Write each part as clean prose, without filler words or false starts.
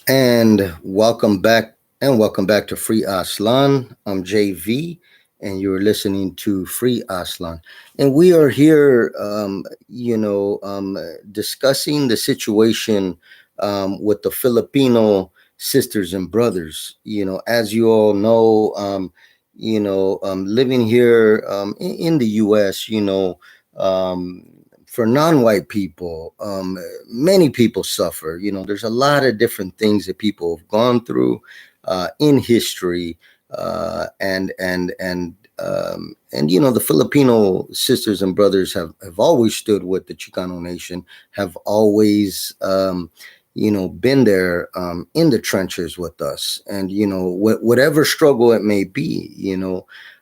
And welcome back to Free Aslan. I'm JV, and you're listening to Free Aslan. And we are here, discussing the situation with the Filipino sisters and brothers. As you all know, living here in the U.S., for non-white people, many people suffer. There's a lot of different things that people have gone through in history, and the Filipino sisters and brothers have always stood with the Chicano nation, have always been there in the trenches with us, and whatever struggle it may be,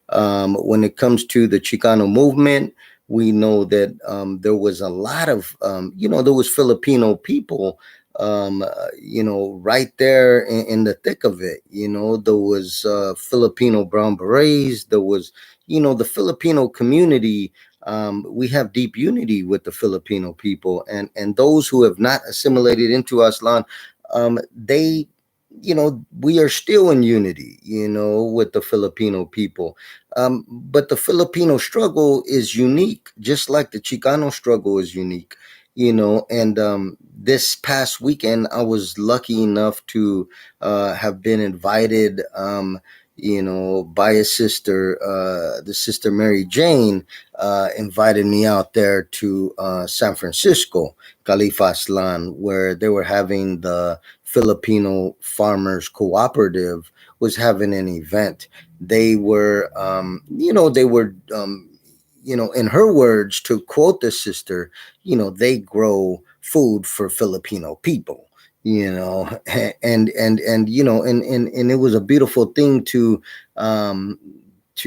when it comes to the Chicano movement, we know that there was a lot of there was Filipino people right there in the thick of it. There was Filipino brown berets. There was, the Filipino community. We have deep unity with the Filipino people, and those who have not assimilated into Aslan, they, we are still in unity, with the Filipino people. But the Filipino struggle is unique, just like the Chicano struggle is unique. And this past weekend, I was lucky enough to have been invited, by a sister, the sister Mary Jane, invited me out there to San Francisco, Khalifa Aslan, where they were having the Filipino Farmers Cooperative was having an event. They were, in her words, to quote the sister, they grow food for Filipino people. And it was a beautiful thing to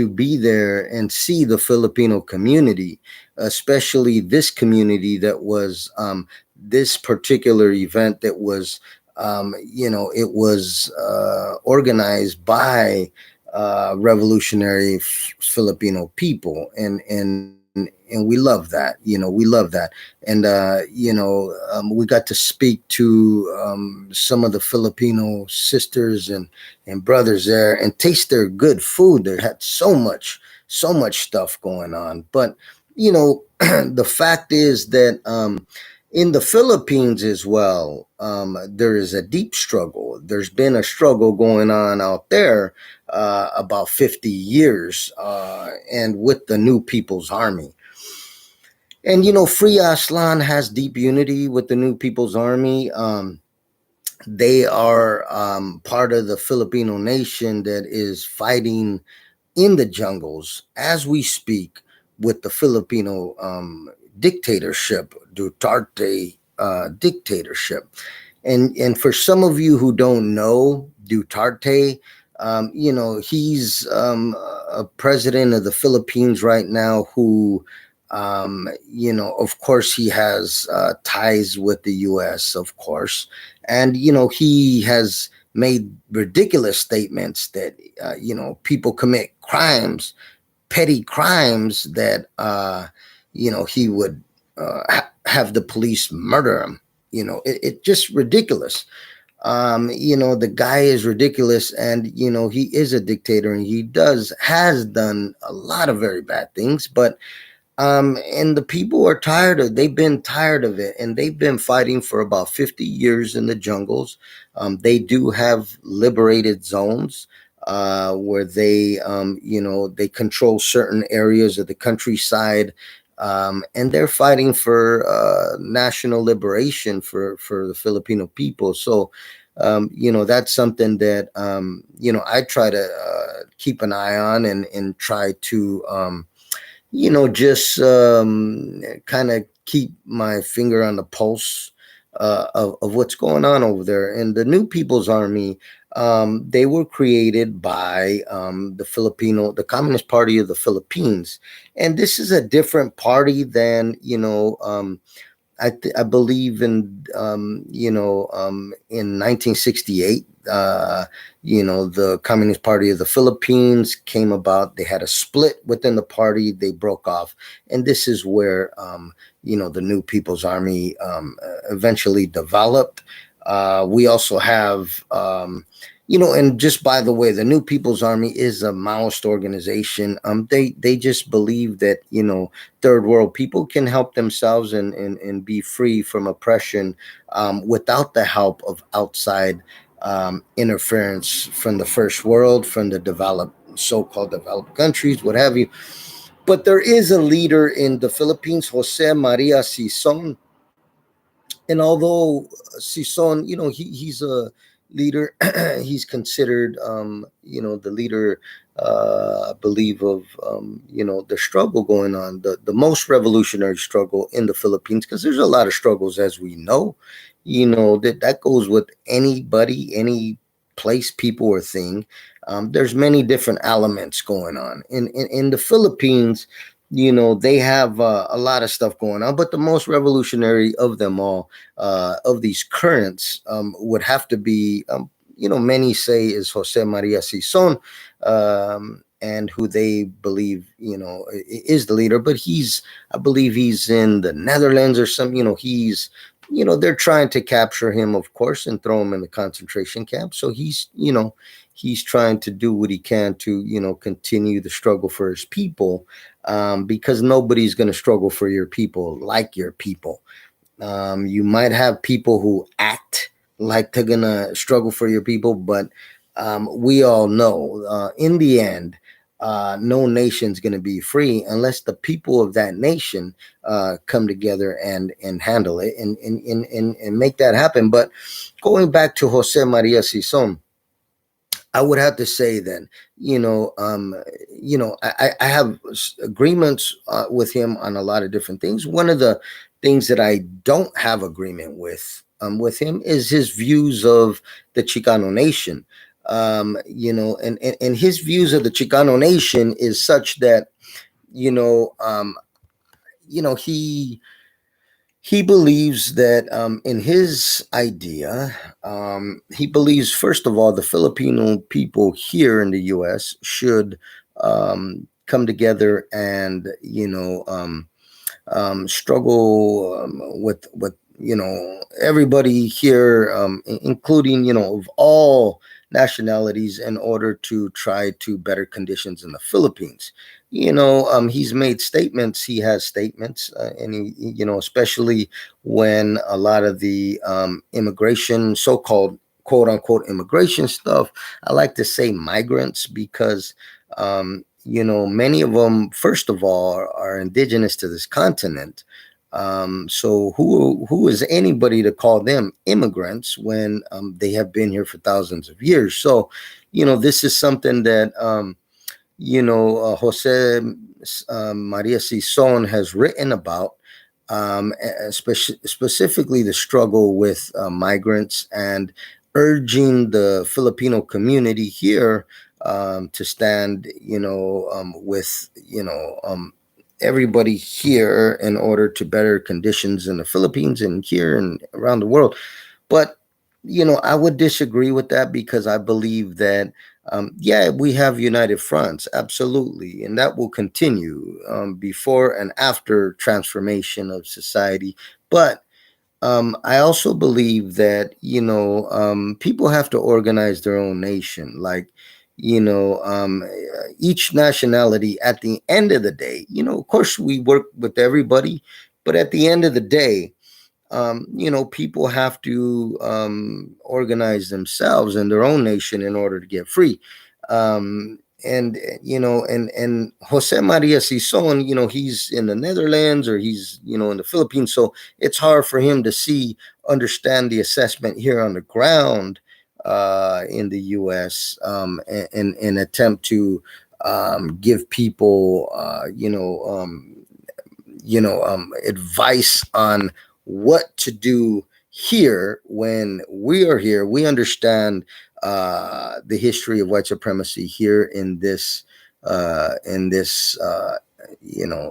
be there and see the Filipino community, especially this community that was this particular event that was, it was organized by revolutionary Filipino people, and we love that. We love that, and we got to speak to some of the Filipino sisters and brothers there, and taste their good food. They had so much stuff going on, but the fact is that in the Philippines as well, there is a deep struggle. There's been a struggle going on out there about 50 years, and with the New People's Army. And Free Aslan has deep unity with the New People's Army. They are part of the Filipino nation that is fighting in the jungles as we speak with the Filipino dictatorship, Duterte dictatorship. And for some of you who don't know Duterte, he's a president of the Philippines right now who, of course, he has ties with the U.S., of course. And, he has made ridiculous statements that, people commit crimes, petty crimes that, he would have the police murder him. It just ridiculous. The guy is ridiculous, and he is a dictator, and he has done a lot of very bad things. But and the people are they've been tired of it, and they've been fighting for about 50 years in the jungles. They do have liberated zones where they control certain areas of the countryside, and they're fighting for national liberation for the Filipino people. So, that's something that I try to keep an eye on, and try to just kind of keep my finger on the pulse of what's going on over there. And the New People's Army, they were created by the Communist Party of the Philippines, and this is a different party than I believe in 1968. The Communist Party of the Philippines came about. They had a split within the party. They broke off, and this is where the New People's Army eventually developed. We also have, and just by the way, the New People's Army is a Maoist organization. They just believe that third world people can help themselves and be free from oppression without the help of outside interference from the first world, from the developed so-called developed countries, what have you. But there is a leader in the Philippines, Jose Maria Sison, and although Sison, he's a leader, he's considered, the leader, I believe, of, the struggle going on, the most revolutionary struggle in the Philippines, because there's a lot of struggles, as we know, that goes with anybody, any place, people, or thing. There's many different elements going on in the Philippines. They have a lot of stuff going on, but the most revolutionary of them all, of these currents, would have to be, many say is Jose Maria Sison, and who they believe, is the leader. But I believe he's in the Netherlands or some, they're trying to capture him, of course, and throw him in the concentration camp. So he's trying to do what he can to, continue the struggle for his people, because nobody's going to struggle for your people like your people. You might have people who act like they're gonna struggle for your people, but we all know, in the end, no nation's gonna be free unless the people of that nation come together and handle it and make that happen. But going back to Jose Maria Sison, I would have to say then, I have agreements with him on a lot of different things. One of the things that I don't have agreement with him is his views of the Chicano nation. And his views of the Chicano nation is such that, he believes that, in his idea, he believes, first of all, the Filipino people here in the U.S. should come together and, struggle with everybody here, including, of all nationalities, in order to try to better conditions in the Philippines. He's made statements. He has statements, and especially when a lot of the immigration, so-called quote unquote immigration stuff. I like to say migrants because many of them, first of all, are indigenous to this continent. So who is anybody to call them immigrants when they have been here for thousands of years? So, this is something that Jose Maria Sison has written about, specifically the struggle with migrants, and urging the Filipino community here to stand, with, everybody here in order to better conditions in the Philippines and here and around the world. But I would disagree with that, because I believe that, yeah, we have united fronts, absolutely, and that will continue before and after transformation of society. But I also believe that people have to organize their own nation. Like, each nationality, at the end of the day, of course, we work with everybody, but at the end of the day, people have to organize themselves in their own nation in order to get free. And Jose Maria Sison, he's in the Netherlands, or he's, in the Philippines. So it's hard for him to understand the assessment here on the ground in the U.S., and attempt to give people, advice on what to do here. When we are here, we understand the history of white supremacy here in this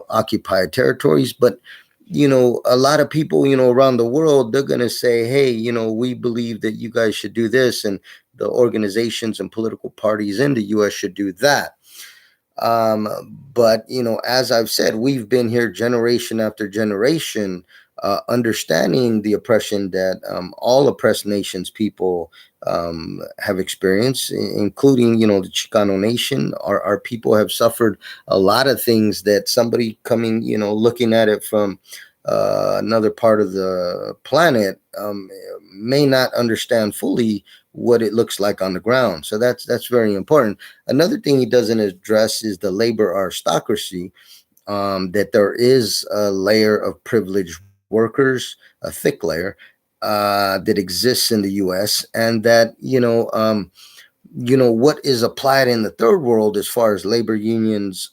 occupied territories. But a lot of people around the world, they're going to say, hey, we believe that you guys should do this, and the organizations and political parties in the US should do that. But as I've said, we've been here generation after generation, understanding the oppression that all oppressed nations people have experienced, including, the Chicano nation. Our people have suffered a lot of things that somebody coming, looking at it from another part of the planet may not understand fully what it looks like on the ground. So that's very important. Another thing he doesn't address is the labor aristocracy, that there is a layer of privileged workers, a thick layer, that exists in the U.S., and that what is applied in the third world as far as labor unions,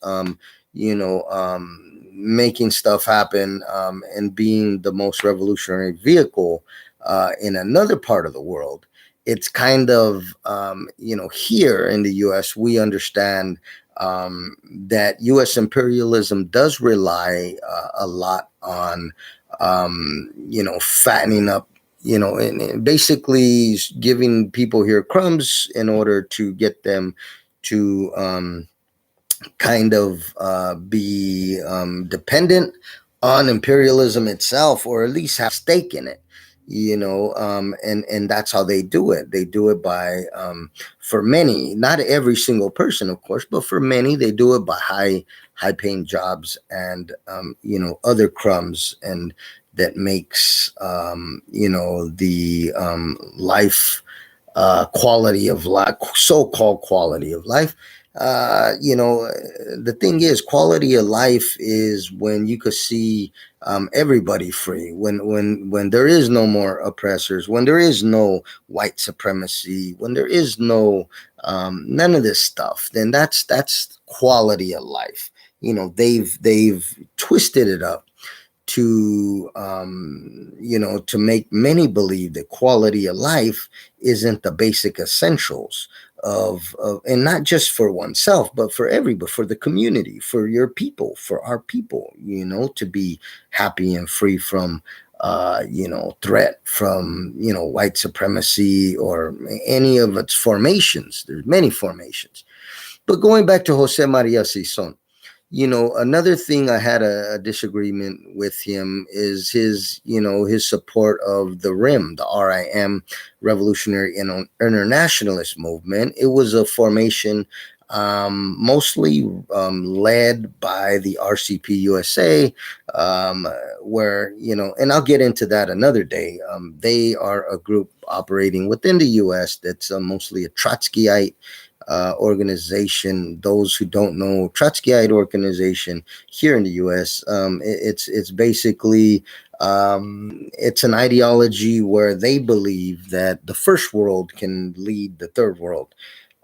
making stuff happen, and being the most revolutionary vehicle in another part of the world. It's kind of, here in the US, we understand that US imperialism does rely a lot on, fattening up, and basically giving people here crumbs in order to get them to kind of be dependent on imperialism itself, or at least have a stake in it. And that's how they do it. They do it by, for many, not every single person, of course, but for many, they do it by high paying jobs and other crumbs, and that makes the life, quality of life, so-called quality of life. The thing is, quality of life is when you could see everybody free, when there is no more oppressors, when there is no white supremacy, when there is no none of this stuff. Then that's quality of life. They've twisted it up to to make many believe that quality of life isn't the basic essentials of and not just for oneself, but for but for the community, for your people, for our people, to be happy and free from threat from white supremacy or any of its formations. There's many formations. But going back to Jose Maria Sison, another thing I had a disagreement with him is his support of the RIM, the RIM, Revolutionary Internationalist movement. It was a formation mostly led by the RCP USA, where, and I'll get into that another day. They are a group operating within the US that's mostly a Trotskyite organization. Those who don't know, Trotskyite organization here in the U.S., it's basically it's an ideology where they believe that the first world can lead the third world.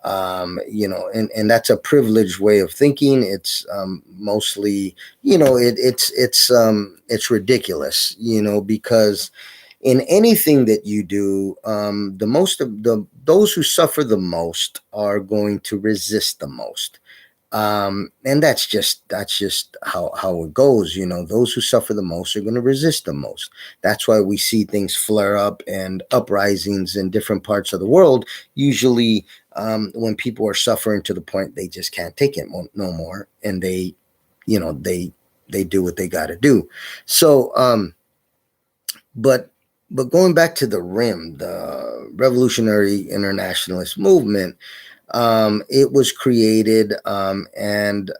And that's a privileged way of thinking. It's mostly, it's ridiculous, because in anything that you do, the most of those who suffer the most are going to resist the most. And that's just how it goes. Those who suffer the most are going to resist the most. That's why we see things flare up and uprisings in different parts of the world. Usually, when people are suffering to the point they just can't take it no more, and they do what they got to do. So, but going back to the RIM, the Revolutionary Internationalist Movement, it was created, and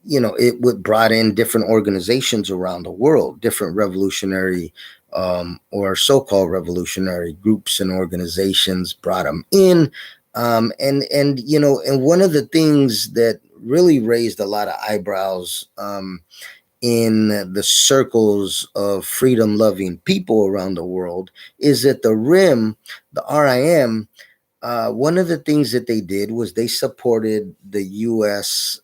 it would brought in different organizations around the world, different revolutionary, or so-called revolutionary groups and organizations brought them in, and one of the things that really raised a lot of eyebrows, in the circles of freedom loving people around the world, is that the RIM, the RIM, one of the things that they did was they supported the U.S.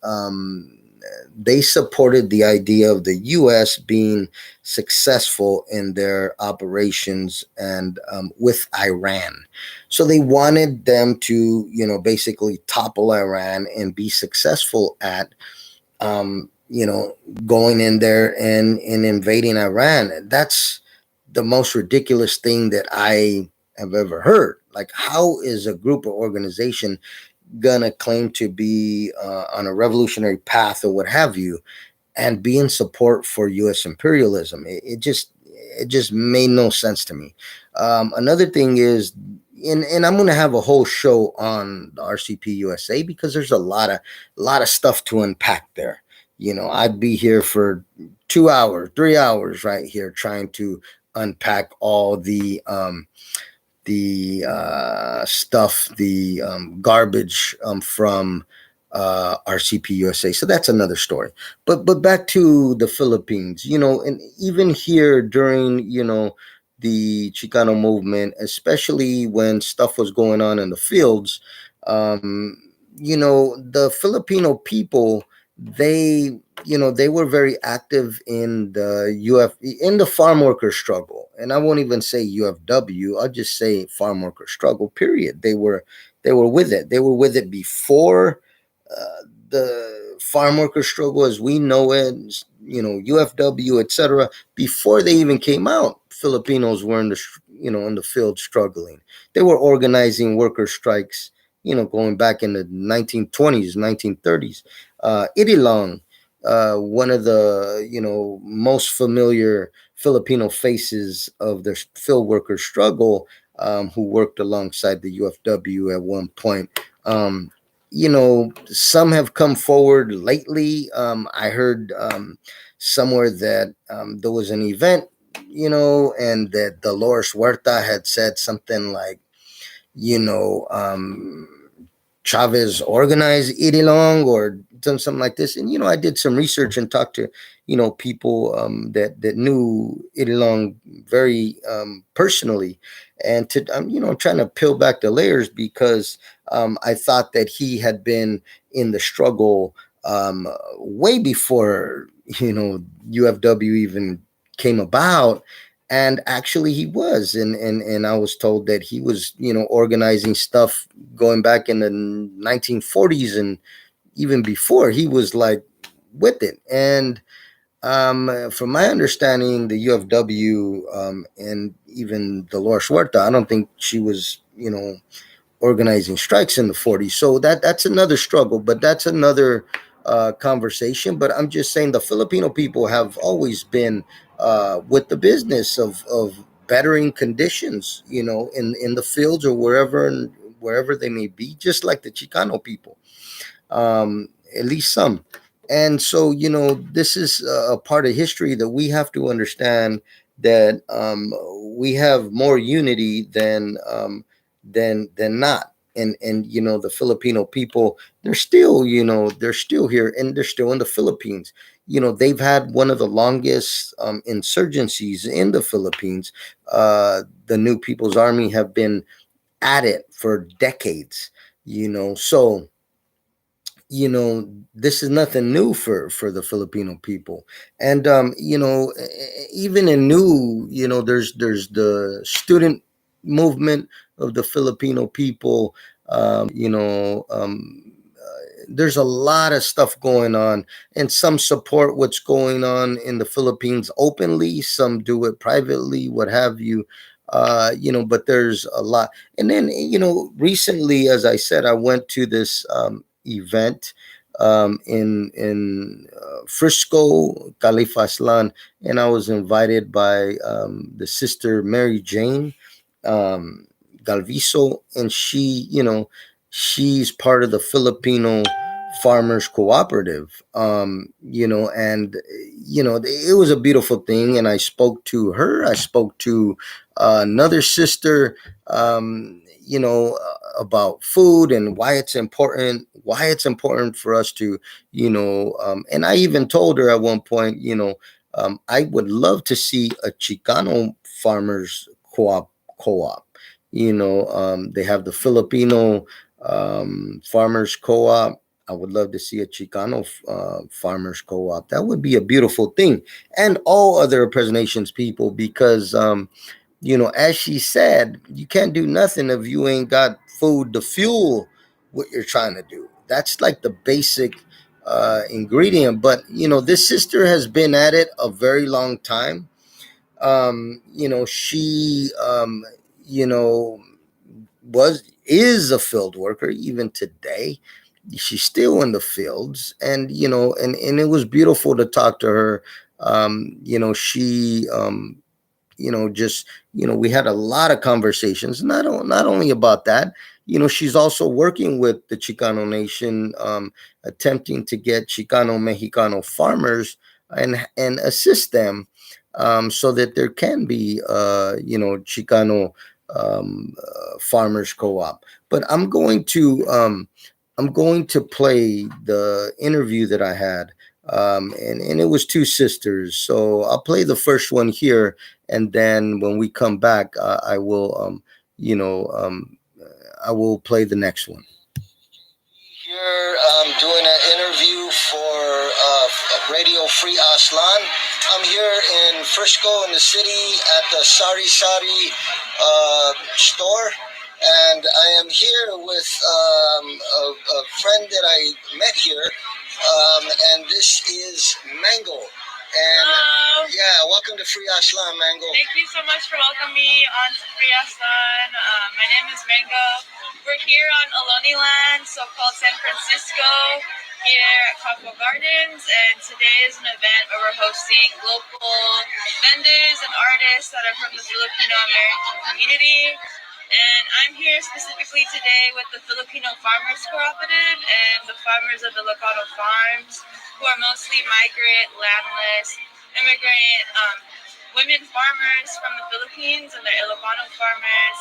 They supported the idea of the U.S. being successful in their operations and with Iran. So they wanted them to, basically topple Iran and be successful at um, you know, going in there and invading Iran. That's the most ridiculous thing that I have ever heard. Like, how is a group or organization gonna claim to be on a revolutionary path or what have you, and be in support for U.S. imperialism? It just, it just made no sense to me. Another thing is, and I'm going to have a whole show on the RCP USA because there's a lot of stuff to unpack there. I'd be here for 2 hours, 3 hours right here trying to unpack all the stuff, the garbage from RCP USA. So that's another story. But back to the Philippines, and even here during the Chicano movement, especially when stuff was going on in the fields, the Filipino people, they were very active in the farm worker struggle, and I won't even say UFW. I'll just say farm worker struggle. Period. They were with it. They were with it before the farm worker struggle as we know it. UFW, etc. Before they even came out, Filipinos were in the field struggling. They were organizing worker strikes. Going back in the 1920s, 1930s. Irilong, one of the most familiar Filipino faces of the field worker struggle, who worked alongside the UFW at one point. Some have come forward lately. I heard somewhere that there was an event, and that Dolores Huerta had said something like, you know, um, Chavez organized Irilong or done something like this. And I did some research and talked to people that knew Irilong very personally, and to trying to peel back the layers because I thought that he had been in the struggle way before UFW even came about. And actually he was, and I was told that he was organizing stuff going back in the 1940s, and even before he was like with it. And from my understanding, the UFW, and even Dolores Huerta, I don't think she was organizing strikes in the 40s. So that's another struggle, but that's another conversation. But I'm just saying the Filipino people have always been with the business of bettering conditions, in the fields or wherever they may be, just like the Chicano people, at least some. And so, this is a part of history that we have to understand, that we have more unity than not. And the Filipino people, they're still here, and they're still in the Philippines. They've had one of the longest insurgencies in the Philippines. The New People's Army have been at it for decades. So this is nothing new for the Filipino people. And even in new, there's the student movement of the Filipino people. There's a lot of stuff going on, and some support what's going on in the Philippines openly, some do it privately, what have you. But there's a lot. And then recently, as I said, I went to this event in Frisco, Califaslan, and I was invited by the sister Mary Jane um, Galviso, and she's part of the Filipino Farmers Cooperative. And it was a beautiful thing. And I spoke to her. I spoke to another sister. About food and why it's important for us to, and I even told her at one point, I would love to see a Chicano farmers co-op. They have the Filipino farmers co-op. I would love to see a Chicano farmers co-op. That would be a beautiful thing, and all other First Nations people, because as she said, you can't do nothing if you ain't got food to fuel what you're trying to do. That's like the basic ingredient. But this sister has been at it a very long time. She you know is a field worker even today. She's still in the fields, and and it was beautiful to talk to her. She just, we had a lot of conversations, not only about that. She's also working with the Chicano Nation, attempting to get Chicano Mexicano farmers and assist them, so that there can be, Chicano farmers co-op. But I'm going to play the interview that I had, and it was two sisters. So I'll play the first one here, and then when we come back, you know, um, I will play the next one. Here, doing an interview for Radio Free Aslan. I'm here in Frisco, in the city, at the Sari Sari store, and I am here with a friend that I met here, and this is Mango. And Hello. yeah, welcome to Free Aslan, Mango. Thank you so much for welcoming me on to Free Aslan. My name is Mango. We're here on Ohlone land, so-called San Francisco, here at Coco Gardens, and today is an event where we're hosting local vendors and artists that are from the Filipino American community. And I'm here specifically today with the Filipino Farmers Cooperative and the farmers of the Ilocano farms, who are mostly migrant, landless, immigrant women farmers from the Philippines, and they're Ilocano farmers.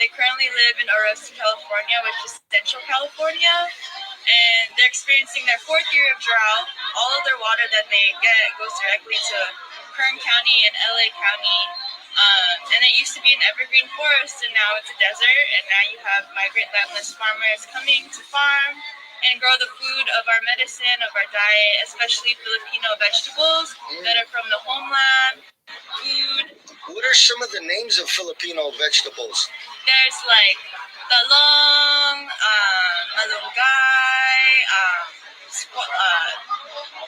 They currently live in Aristocracy, California, which is Central California, and they're experiencing their fourth year of drought. All of their water that they get goes directly to Kern County and LA County. And it used to be an evergreen forest, and now it's a desert, and now you have migrant landless farmers coming to farm and grow the food of our medicine, of our diet, especially Filipino vegetables that are from the homeland. Food. What are some of the names of Filipino vegetables? There's like talong, malunggay,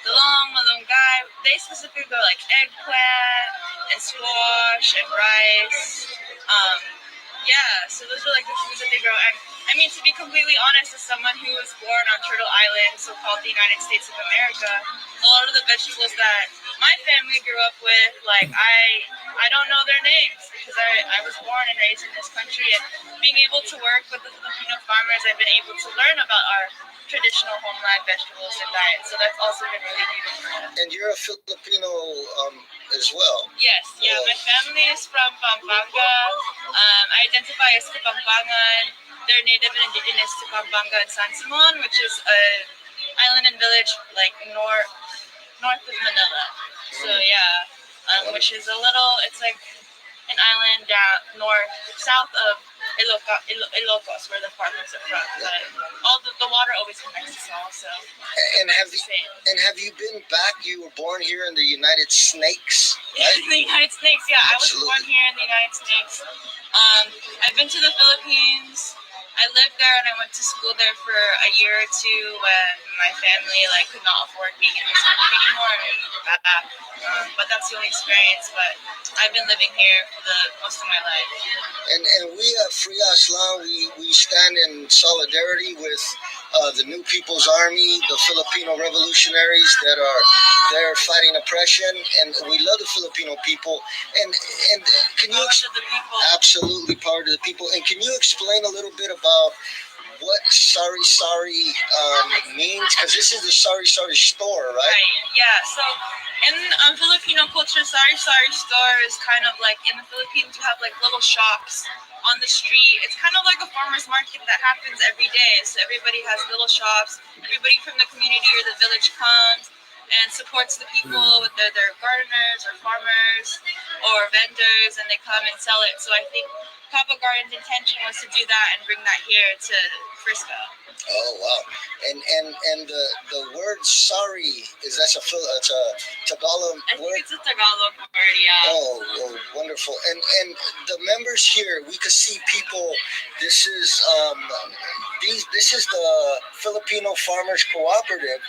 talong, malunggay. They specifically go like eggplant and squash and rice. So those are like the foods that they grow. And I mean, to be completely honest, as someone who was born on Turtle Island, so-called the United States of America, a lot of the vegetables that my family grew up with, like I don't know their names because I was born and raised in this country, and being able to work with the Filipino farmers, I've been able to learn about our traditional homeland vegetables and diet. So that's also been really beautiful. And you're a Filipino as well. Yes, yeah. My family is from Pampanga. I identify as Kapampangan. They're native and indigenous to Pampanga and San Simon, which is a island and village like north of Manila. So yeah, which is it's like an island down south of Ilocos, where the farmers are from. But all the water always connects us all. So have you been back? You were born here in the United Snakes, right? The United Snakes, yeah. Absolutely. I was born here in the United States. I've been to the Philippines. I lived there and I went to school there for a year or two when my family could not afford being in this country anymore, and we moved back. But that's the only experience. But I've been living here for the most of my life. And we at Free Aslan, we stand in solidarity with the New People's Army, the Filipino revolutionaries that are there fighting oppression, and we love the Filipino people. And can you absolutely part of the people? And can you explain a little bit about what Sari Sari means? Because this is the Sari Sari store, right? Right, yeah. So in Filipino culture, Sari Sari store is kind of like, in the Philippines, you have like little shops on the street. It's kind of like a farmer's market that happens every day. So everybody has little shops. Everybody from the community or the village comes and supports the people with their gardeners or farmers or vendors, and they come and sell it. So I think Papa Garden's intention was to do that and bring that here to Frisco. Oh wow! And the word "sorry" that's a Tagalog I think word. it's a Tagalog word, yeah. Oh, wonderful! And the members here, we could see people. This is this is the Filipino Farmers Cooperative.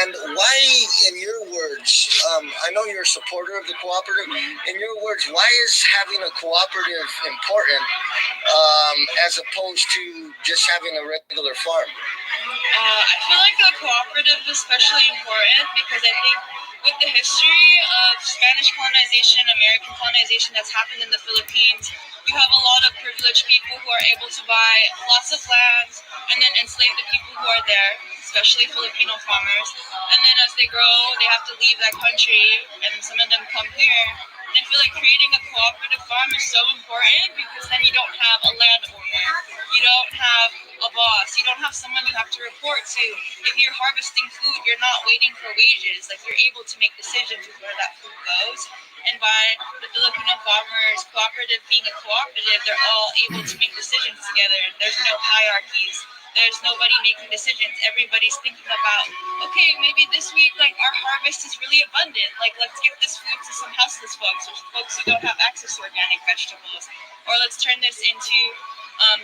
And why, in your words, I know you're a supporter of the cooperative. In your words, why is having a cooperative important as opposed to just having a regular farm? I feel like a cooperative is especially important because I think with the history of Spanish colonization, American colonization that's happened in the Philippines, you have a lot of privileged people who are able to buy lots of land and then enslave the people who are there, especially Filipino farmers. And then as they grow, they have to leave that country, and some of them come here. And I feel like creating a cooperative farm is so important because then you don't have a landowner, you don't have a boss, you don't have someone you have to report to. If you're harvesting food, you're not waiting for wages. Like, you're able to make decisions with where that food goes. And by the Filipino Farmers Cooperative being a cooperative, they're all able to make decisions together. There's no hierarchies. There's nobody making decisions. Everybody's thinking about, okay, maybe this week, like, our harvest is really abundant. Like, let's give this food to some houseless folks or folks who don't have access to organic vegetables. Or let's turn this into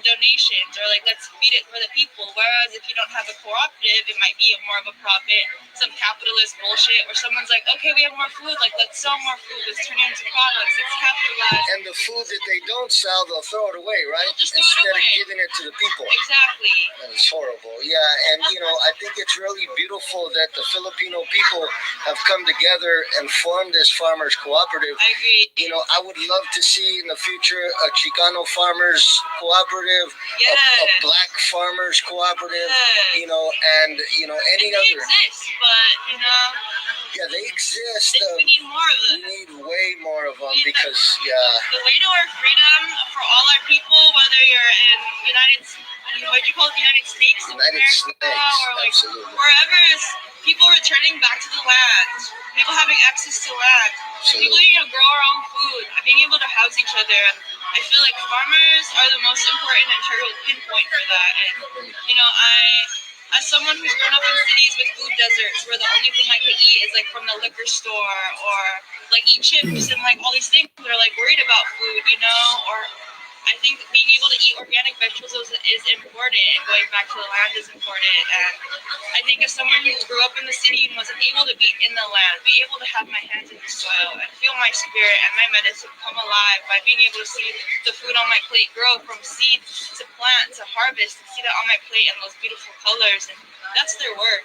donations, or like, let's feed it for the people. Whereas if you don't have a cooperative, it might be more of a profit, some capitalist bullshit, where someone's like, okay, we have more food, like, let's sell more food, let's turn it into products, let's capitalize. And the food that they don't sell, they'll throw it away, right? They'll just throw it Instead away. of giving it to the people. Exactly. That is horrible. Yeah, and I think it's really beautiful that the Filipino people have come together and formed this farmers cooperative. I agree. I would love to see in the future a Chicano farmers cooperative, Yes. a black farmers cooperative, Yes. and any They other. exist, but Yeah, they exist. we need more of We them. need way more of them We need because The way to our freedom for all our people, whether you're in what do you call it, the United States of United America, States, or like absolutely. wherever, is people returning back to the land, people having access to land, people Absolutely. being able to grow our own food, being able to house each other. And I feel like farmers are the most important and sure pinpoint for that. And as someone who's grown up in cities with food deserts, where the only thing I could eat is like from the liquor store, or like eat chips and like all these things that are like worried about food, or I think being able to eat organic vegetables is important, and going back to the land is important. And I think as someone who grew up in the city and wasn't able to be in the land, be able to have my hands in the soil and feel my spirit and my medicine come alive by being able to see the food on my plate grow from seed to plant to harvest, and see that on my plate and those beautiful colors. And that's their work.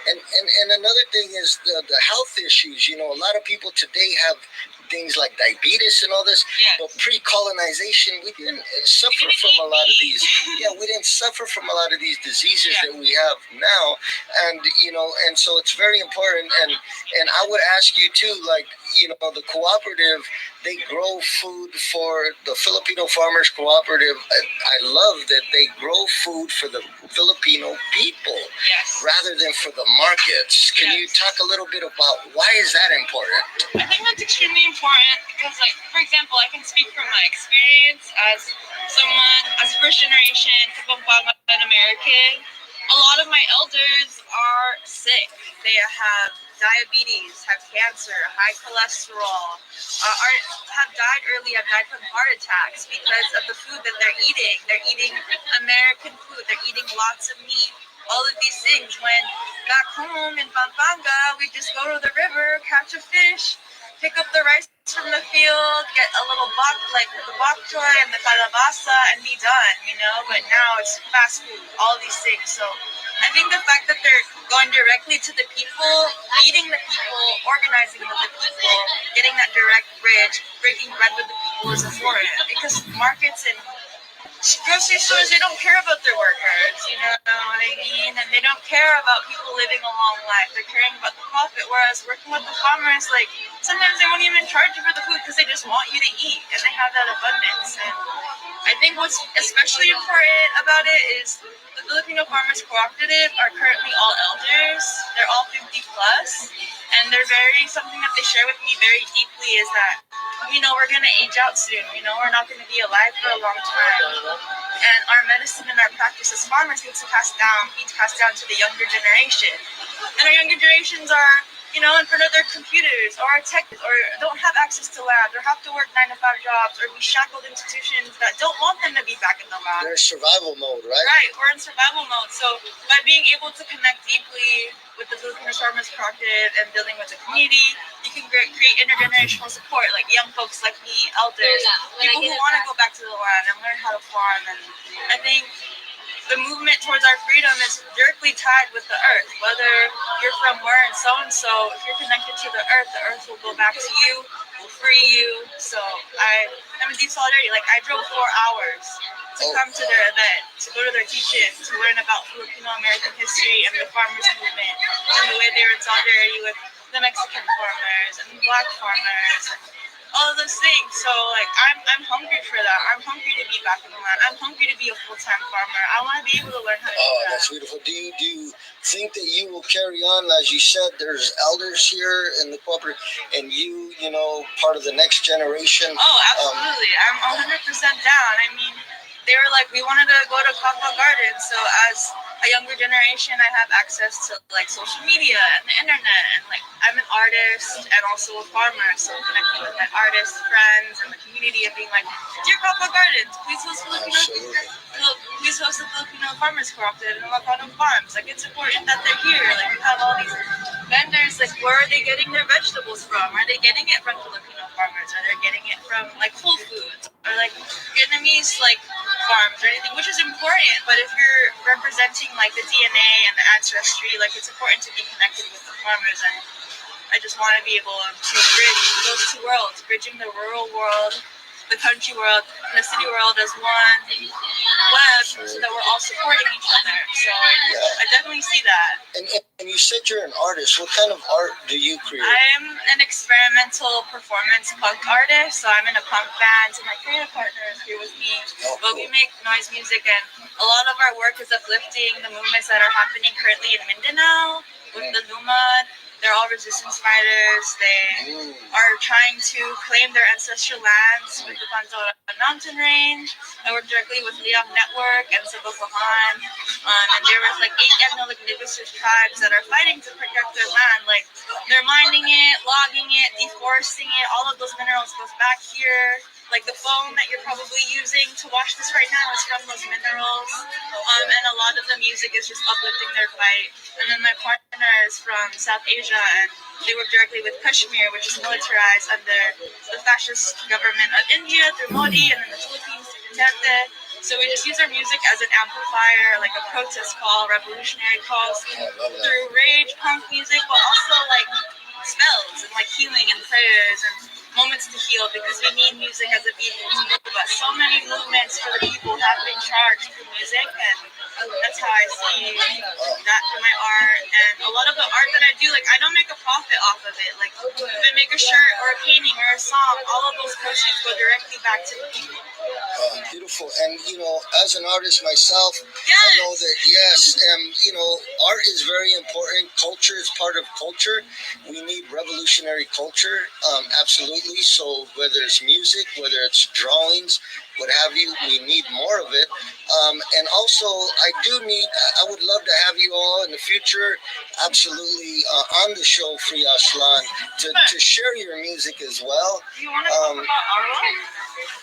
And another thing is the health issues. A lot of people today have things like diabetes and all this. Yes. But pre-colonization, we didn't suffer from a lot of these. Yeah, we didn't suffer from a lot of these diseases that we have now. And and so it's very important. And I would ask you too, like, the cooperative, they grow food for the Filipino Farmers Cooperative. I love that they grow food for the Filipino people. Yes. Rather than for the markets. Can you talk a little bit about why is that important? I think that's extremely important because, like, for example, I can speak from my experience as someone, as first generation Kapampangan American. A lot of my elders are sick. They have diabetes, have cancer, high cholesterol, have died early, have died from heart attacks because of the food that they're eating. They're eating American food. They're eating lots of meat. All of these things. When back home in Pampanga, we just go to the river, catch a fish, pick up the rice from the field, get a little bok, like the bok choy and the calabasa, and be done, But now it's fast food, all these things. So I think the fact that they're going directly to the people, feeding the people, organizing with the people, getting that direct bridge, breaking bread with the people is important, because markets and grocery stores, they don't care about their workers, you know what I mean? And they don't care about people living a long life. They're caring about the profit. Whereas working with the farmers, like, sometimes they won't even charge you for the food because they just want you to eat, and they have that abundance. And I think what's especially important about it is the Filipino Farmers Cooperative are currently all elders. They're all 50 plus, and something that they share with me very deeply is that, we're going to age out soon. We're not going to be alive for a long time. And our medicine and our practice as farmers needs to be passed down to the younger generation. And our younger generations are, in front of their computers, or or don't have access to land, or have to work 9 to 5 jobs, or be shackled institutions that don't want them to be back in the lab. They're in survival mode, right? Right, we're in survival mode. So by being able to connect deeply with the Filipino Farmers Cooperative and building with the community, you can create intergenerational support, like young folks like me, elders, people who want to go back to the land and learn how to farm. And I think the movement towards our freedom is directly tied with the earth. Whether you're from where and so and so, if you're connected to the earth will go back to you, will free you. So I'm in deep solidarity. Like I drove 4 hours to come to their event, to go to their teach-in, to learn about Filipino American history and the farmers movement and the way they were in solidarity with the Mexican farmers and the black farmers and all of those things. So like I'm hungry for that. I'm hungry to be back in the land. I'm hungry to be a full-time farmer. I want to be able to learn how to do that. That's beautiful. Do you think that you will carry on? As you said, there's elders here in the cooperative, and you know, part of the next generation. Oh, absolutely. I'm 100% down. I mean, they were like, we wanted to go to Cooperative Gardens. So as a younger generation, I have access to like social media and the internet, and like I'm an artist and also a farmer. So connecting with my artist friends and the community and being like, dear Cooperative Gardens, please host please host the Filipino Farmers Cooperative and Lacano Farms. Like it's important that they're here. Like we have all these vendors. Like where are they getting their vegetables from? Are they getting it from Filipino farmers? Are they getting it from like Whole Foods or like Vietnamese like farms or anything? Which is important. But if you're representing like the DNA and the ancestry, like it's important to be connected with the farmers. And I just want to be able to bridge those two worlds, bridging the rural world, the country world, and the city world as one web, so that we're all supporting each other. So I definitely see that. And you said you're an artist. What kind of art do you create? I'm an experimental performance punk artist. So I'm in a punk band, and my creative partner is here with me. But we make noise music, and a lot of our work is uplifting the movements that are happening currently in Mindanao with the Lumad. They're all resistance fighters. They are trying to claim their ancestral lands with the Pantora mountain range. I work directly with Liam Network and Sabokahan. And there was like 8 ethno-linguistic tribes that are fighting to protect their land. Like they're mining it, logging it, deforesting it. All of those minerals goes back here. Like the phone that you're probably using to watch this right now is from those minerals. And a lot of the music is just uplifting their fight. And then my partner is from South Asia, and they work directly with Kashmir, which is militarized under the fascist government of India through Modi, and then the Philippines through Duterte. So we just use our music as an amplifier, like a protest call, revolutionary calls through rage, punk music, but also like spells and like healing and prayers and moments to heal, because we need music as a vehicle to move us. So many movements for the people have been charged through music, and that's how I see that through my art. And a lot of the art that I do, like I don't make a profit off of it. Like if I make a shirt or a painting or a song, all of those proceeds go directly back to the people. Beautiful. And as an artist myself, I know that art is very important. Culture is part of culture. We need revolutionary culture, absolutely. So whether it's music, whether it's drawings, what have you, we need more of it. And also, I would love to have you all in the future, absolutely, on the show, Free Aslan, to share your music as well. You want to talk about our life?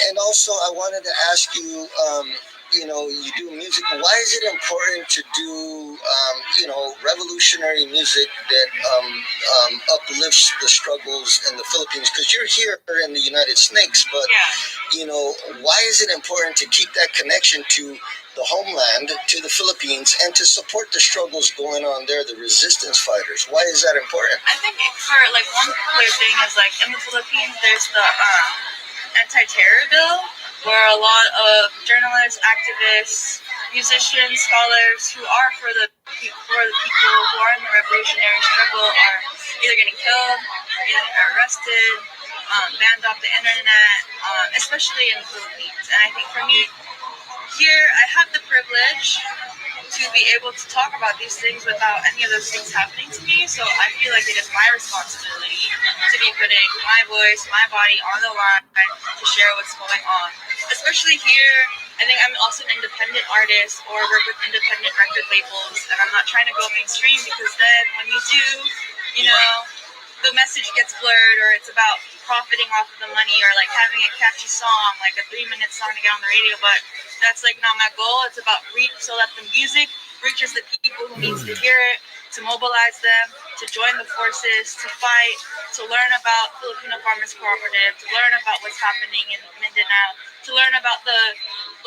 And also, I wanted to ask you, you do music. Why is it important to do, revolutionary music that uplifts the struggles in the Philippines? Because you're here in the United States, but why is it important to keep that connection to the homeland, to the Philippines, and to support the struggles going on there, the resistance fighters? Why is that important? I think for like one clear thing is like in the Philippines there's the anti-terror bill, where a lot of journalists, activists, musicians, scholars who are for the people who are in the revolutionary struggle are either getting killed, either arrested, banned off the internet, especially in the Philippines. And I think for me, here I have the privilege to be able to talk about these things without any of those things happening to me. So I feel like it is my responsibility to be putting my voice, my body on the line to share what's going on. Especially here, I think I'm also an independent artist or work with independent record labels, and I'm not trying to go mainstream, because then when you do, the message gets blurred, or it's about profiting off of the money, or like having a catchy song, like a 3-minute song to get on the radio. But that's like not my goal. It's about so that the music reaches the people who needs to hear it, to mobilize them, to join the forces, to fight, to learn about Filipino Farmers Cooperative, to learn about what's happening in Mindanao, to learn about the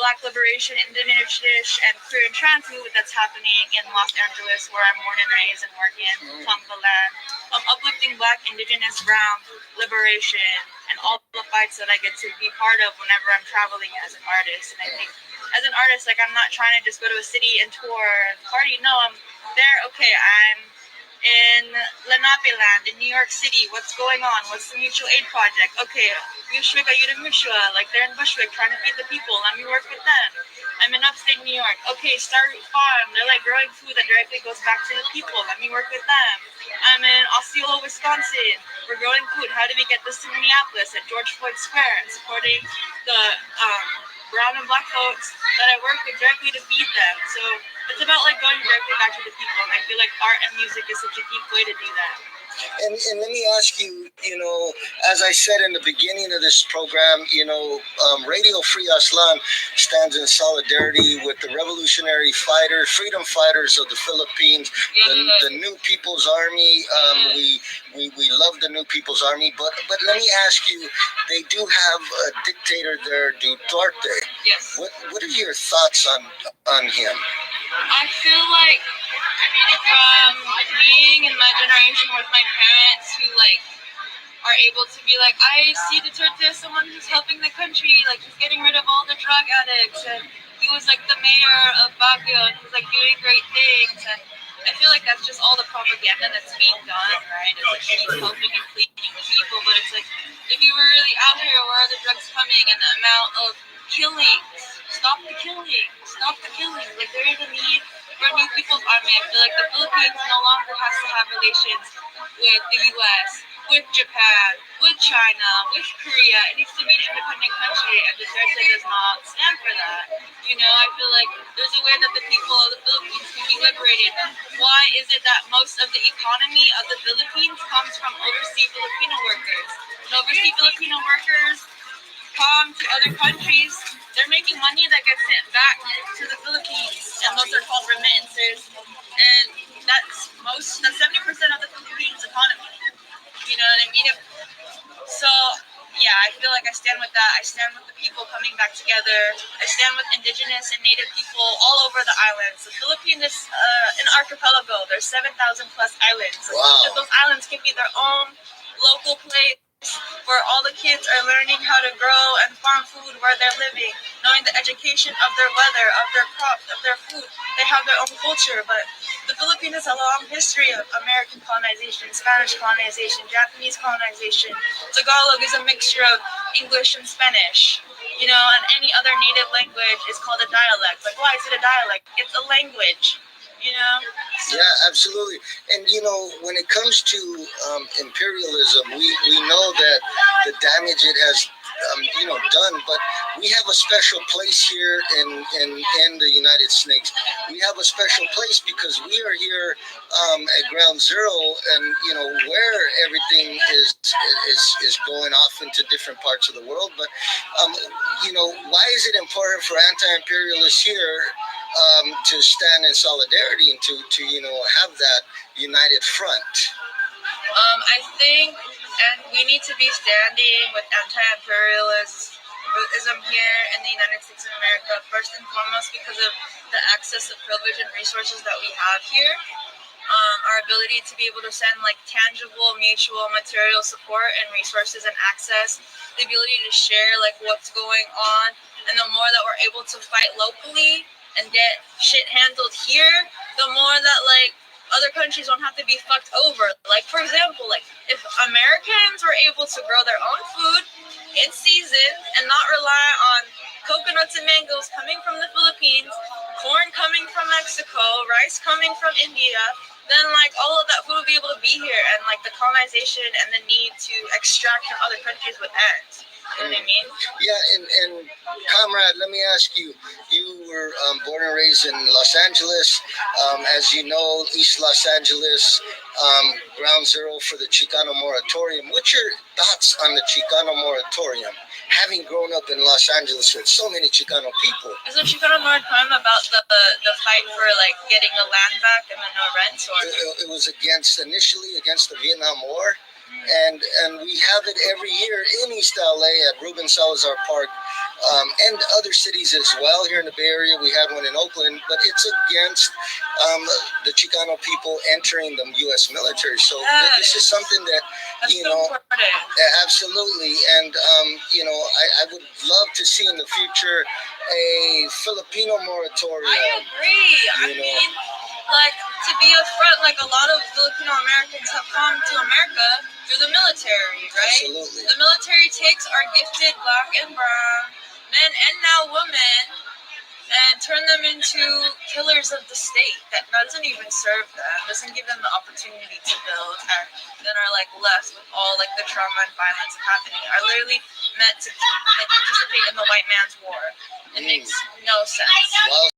Black Liberation, Indigenous, and queer and trans movement that's happening in Los Angeles, where I'm born and raised and work in Tongvalan. Uplifting Black, Indigenous, Brown liberation, and all the fights that I get to be part of whenever I'm traveling as an artist. And I think as an artist, like, I'm not trying to just go to a city and tour and party. No, I'm there. Okay, I'm in Lenape Land in New York City. What's going on? What's the mutual aid project? Okay, Bushwick Ayuda Mutua, like they're in Bushwick trying to feed the people. Let me work with them. I'm in upstate New York. Okay, Starroot Farm. They're like growing food that directly goes back to the people. Let me work with them. I'm in Osceola, Wisconsin. We're growing food. How do we get this to Minneapolis at George Floyd Square and supporting the brown and Black folks that I work with directly to feed them? So it's about like going directly back to the people. And I feel like art and music is such a deep way to do that. And let me ask you, as I said in the beginning of this program, Radio Free Aslan stands in solidarity with the revolutionary fighters, freedom fighters of the Philippines, the New People's Army. We love the New People's Army, but let me ask you, they do have a dictator there, Duterte. Yes. What are your thoughts on him? I feel like from being in my generation with my parents who like are able to be like, I see Duterte as someone who's helping the country, like he's getting rid of all the drug addicts, and he was like the mayor of Baguio, and he's like doing great things, and I feel like that's just all the propaganda that's being done, right? It's like he's helping and cleaning the people, but it's like, if you were really out here, where are the drugs coming, and the amount of killings? Stop the killing. Stop the killing. Like, there is a need for a New People's Army. I feel like the Philippines no longer has to have relations with the U.S., with Japan, with China, with Korea. It needs to be an independent country, and Duterte does not stand for that. I feel like there's a way that the people of the Philippines can be liberated. Why is it that most of the economy of the Philippines comes from overseas Filipino workers? And overseas Filipino workers come to other countries, they're making money that gets sent back to the Philippines, and those are called remittances. And that's 70% of the Philippines economy. You know what I mean? So yeah, I feel like I stand with that. I stand with the people coming back together. I stand with indigenous and native people all over the islands. The Philippines is an archipelago. There's 7,000 plus islands. Wow. Those islands can be their own local place where all the kids are learning how to grow and farm food where they're living, knowing the education of their weather, of their crops, of their food. They have their own culture, but the Philippines has a long history of American colonization, Spanish colonization, Japanese colonization. Tagalog is a mixture of English and Spanish. And any other native language is called a dialect. Like, why is it a dialect? It's a language. Yeah, absolutely. And when it comes to imperialism, we know that the damage it has done, but we have a special place here in the United States. We have a special place because we are here at ground zero, and where everything is going off into different parts of the world. But why is it important for anti-imperialists here to stand in solidarity and to have that united front? I think, and we need to be standing with anti-imperialism here in the United States of America, first and foremost because of the access to privilege and resources that we have here. Our ability to be able to send like tangible, mutual, material support and resources and access, the ability to share like what's going on, and the more that we're able to fight locally and get shit handled here, the more that like other countries won't have to be fucked over. Like, for example, like if Americans were able to grow their own food in season and not rely on coconuts and mangoes coming from the Philippines, corn coming from Mexico, rice coming from India, then like all of that food will be able to be here, and like the colonization and the need to extract from other countries would end. You know what I mean? Yeah, and comrade, let me ask you. You were born and raised in Los Angeles. As you know, East Los Angeles, ground zero for the Chicano moratorium. What's your thoughts on the Chicano moratorium? Having grown up in Los Angeles with so many Chicano people. Is the Chicano moratorium about the fight for like getting the land back and the no rent, or it was initially against the Vietnam War, and we have it every year in East LA at Ruben Salazar Park, and other cities as well. Here in the Bay Area, we had one in Oakland, but it's against the Chicano people entering the U.S. military. So this is something that that's so important. Absolutely, and I would love to see in the future a Filipino moratorium. I agree. I mean, like, to be upfront, like, a lot of Filipino Americans have come to America through the military, right? Absolutely. The military takes our gifted black and brown men and now women and turn them into killers of the state that doesn't even serve them, doesn't give them the opportunity to build, and then are like left with all like the trauma and violence happening. Are literally meant to like participate in the white man's war. It makes no sense. Well,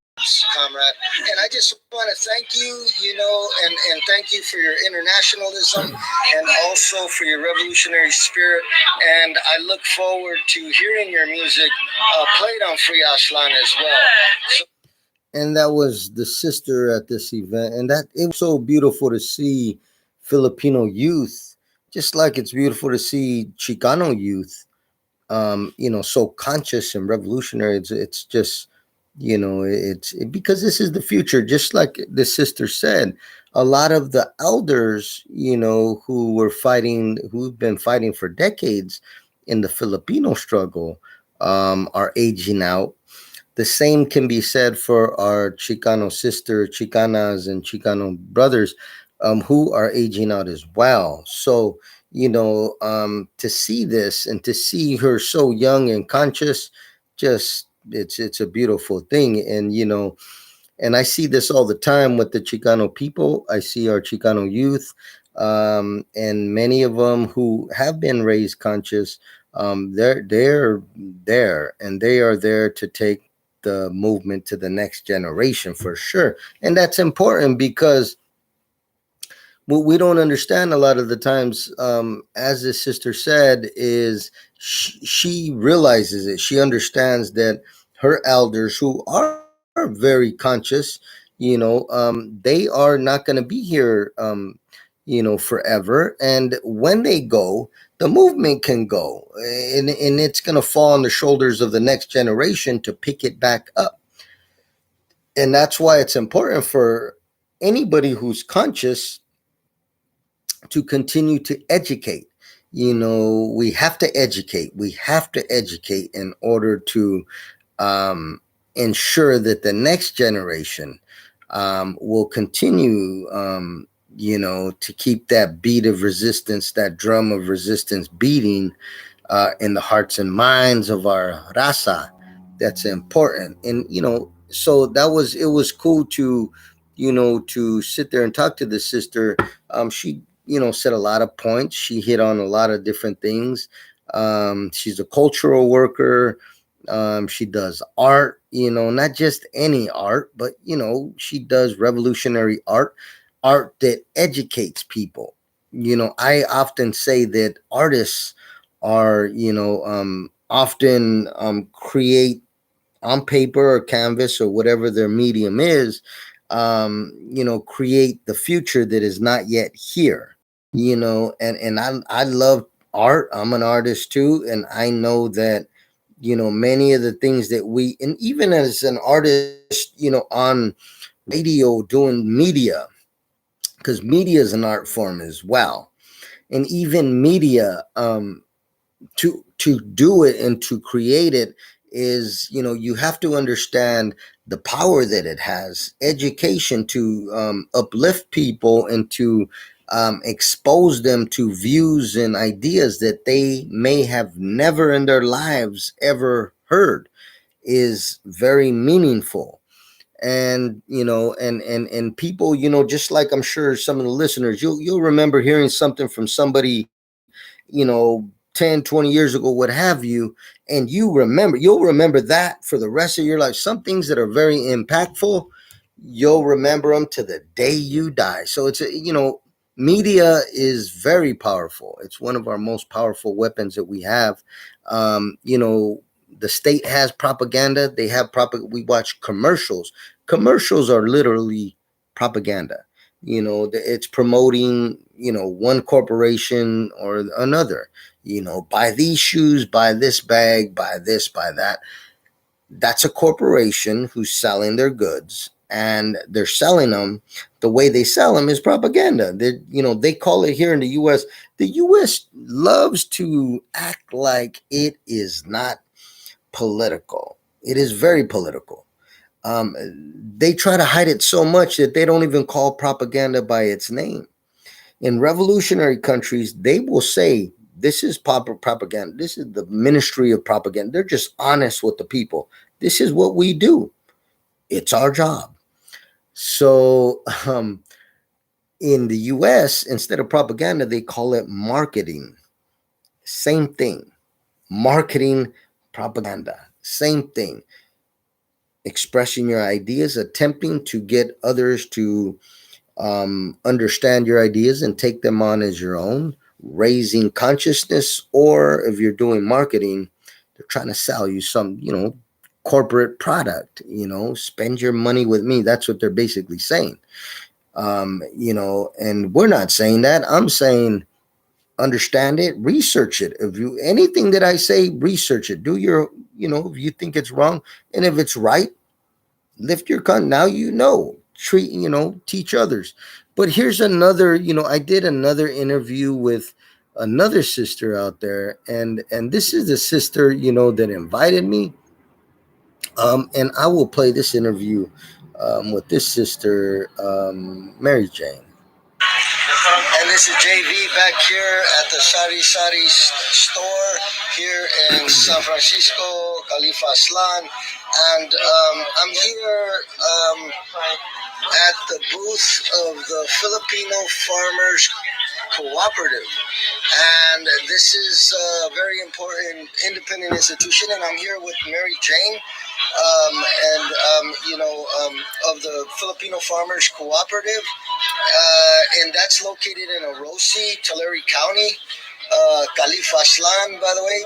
comrade, and I just want to thank you, and thank you for your internationalism and also for your revolutionary spirit. And I look forward to hearing your music played on Free Ashlan as well. So, And that was the sister at this event, and that it was so beautiful to see Filipino youth, just like it's beautiful to see Chicano youth, so conscious and revolutionary. It's just, because this is the future. Just like the sister said, a lot of the elders, who've been fighting for decades in the Filipino struggle, are aging out. The same can be said for our Chicano sister, Chicanas, and Chicano brothers, who are aging out as well. So, to see this and to see her so young and conscious, just it's a beautiful thing. And and I see this all the time with the Chicano people. I see our Chicano youth, and many of them who have been raised conscious. They're there, and they are there to take the movement to the next generation for sure. And that's important because what we don't understand a lot of the times, as this sister said, is she realizes it. She understands that her elders, who are very conscious, they are not going to be here, forever. And when they go, the movement can go, and it's going to fall on the shoulders of the next generation to pick it back up. And that's why it's important for anybody who's conscious to continue to educate. We have to educate. We have to educate in order to ensure that the next generation will continue, to keep that beat of resistance, that drum of resistance beating in the hearts and minds of our raza. That's important. And, so it was cool to, to sit there and talk to the sister. She, said a lot of points. She hit on a lot of different things. She's a cultural worker. She does art, not just any art, but, she does revolutionary art that educates people. I often say that artists are, often create on paper or canvas or whatever their medium is, create the future that is not yet here. And I love art. I'm an artist too, and I know that many of the things that and even as an artist, on radio doing media, because media is an art form as well. And even media, to do it and to create it is, you have to understand the power that it has. Education to uplift people and to expose them to views and ideas that they may have never in their lives ever heard is very meaningful. And and people, just like I'm sure some of the listeners, you'll remember hearing something from somebody 10 10, 20 years ago, what have you, and you'll remember that for the rest of your life. Some things that are very impactful, you'll remember them to the day you die. So media is very powerful. It's one of our most powerful weapons that we have. The state has propaganda. We watch commercials. Commercials are literally propaganda. It's promoting, one corporation or another. Buy these shoes, buy this bag, buy this, buy that. That's a corporation who's selling their goods, and they're selling them. The way they sell them is propaganda. They call it here in the U.S. The U.S. loves to act like it is not political. It is very political. They try to hide it so much that they don't even call propaganda by its name. In revolutionary countries, they will say, this is propaganda. This is the ministry of propaganda. They're just honest with the people. This is what we do. It's our job. So in the US, instead of propaganda, they call it marketing. Same thing. Marketing, propaganda. Same thing. Expressing your ideas, attempting to get others to understand your ideas and take them on as your own, raising consciousness. Or if you're doing marketing, they're trying to sell you some, corporate product, spend your money with me. That's what they're basically saying. And we're not saying that. I'm saying understand it, research it. If you anything that I say, research it. Do your, if you think it's wrong, and if it's right, lift your gun. Now teach others. But here's another, I did another interview with another sister out there, and this is the sister, that invited me. And I will play this interview with this sister, Mary Jane. And this is JV back here at the Sari Sari store here in San Francisco, Khalifa Aslan. And I'm here at the booth of the Filipino Farmers Cooperative. And this is a very important independent institution. And I'm here with Mary Jane, of the Filipino Farmers Cooperative. And that's located in Orosi, Tulare County, Khalifa Aslan, by the way.